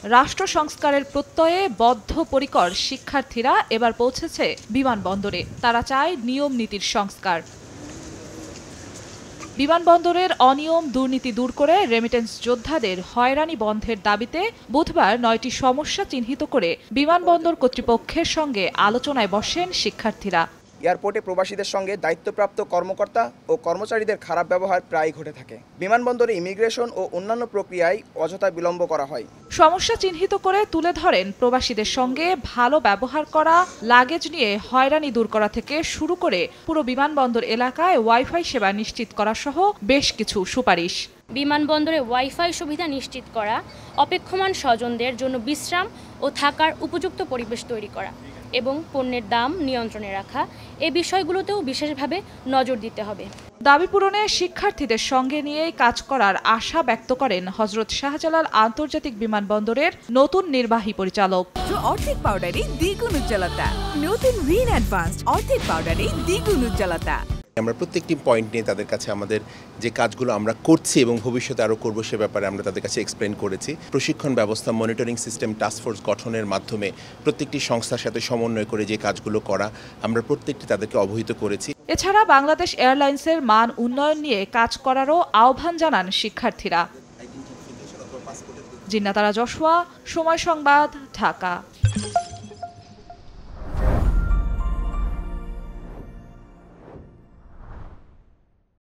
রাষ্ট্র সংস্কারের প্রত্যয়ে বদ্ধপরিকর শিক্ষার্থীরা এবার পৌঁছেছে বিমানবন্দরে। তারা চায় নিয়ম নীতির সংস্কার। বিমানবন্দরের অনিয়ম দুর্নীতি দূর করে রেমিটেন্স যোদ্ধাদের হয়রানি বন্ধের দাবিতে বুধবার ৯টি সমস্যা চিহ্নিত করে বিমানবন্দর কর্তৃপক্ষের সঙ্গে আলোচনায় বসেন শিক্ষার্থীরা। এয়ারপোর্টে প্রবাসীদের সঙ্গে দায়িত্বপ্রাপ্ত কর্মকর্তা ও কর্মচারীদের খারাপ ব্যবহার প্রায় ঘটে থাকে। বিমানবন্দরে ইমিগ্রেশন ও অন্যান্য প্রক্রিয়ায় অযথা বিলম্ব করা হয়। সমস্যা চিহ্নিত করে তুলে ধরেন প্রবাসীদের সঙ্গে ভালো ব্যবহার করা, লাগেজ নিয়ে হয়রানি দূর করা থেকে শুরু করে পুরো বিমানবন্দর এলাকায় ওয়াইফাই সেবা নিশ্চিত করা সহ বেশ কিছু সুপারিশ। বিমানবন্দরে ওয়াইফাই সুবিধা নিশ্চিত করা, অপেক্ষমান স্বজনদের জন্য বিশ্রাম ও থাকার উপযুক্ত পরিবেশ তৈরি করা এবং পণ্যের দাম নিয়ন্ত্রণে রাখা, এ বিষয়গুলোতেও বিশেষভাবে নজর দিতে হবে। দাবি পূরণে শিক্ষার্থীদের সঙ্গে নিয়েই কাজ করার আশা ব্যক্ত করেন হযরত শাহজালাল আন্তর্জাতিক বিমানবন্দরের নতুন নির্বাহী পরিচালক। অর্ধেক পাউডারে দ্বিগুণ উজ্জ্বলতা, নতুন রিন অ্যাডভান্সড অর্ধেক পাউডারে দ্বিগুণ উজ্জ্বলতা। আমরা প্রত্যেকটি পয়েন্ট নিয়ে তাদের কাছে আমাদের যে কাজগুলো আমরা করছি এবং ভবিষ্যতে আরও করব সে ব্যাপারে আমরা তাদের কাছে এক্সপ্লেন করেছি। প্রশিক্ষণ ব্যবস্থা, মনিটরিং সিস্টেম, টাস্কফোর্স গঠনের মাধ্যমে প্রত্যেকটি সংস্থার সাথে সমন্বয় করে যে কাজগুলো করা আমরা প্রত্যেকটি তাদেরকে অবহিত করেছি। এছাড়া বাংলাদেশ এয়ারলাইন্সের মান উন্নয়ন নিয়ে কাজ করারও আহ্বান জানান শিক্ষার্থীরা। জিন্নাতারা জশোয়া, সময় সংবাদ, ঢাকা।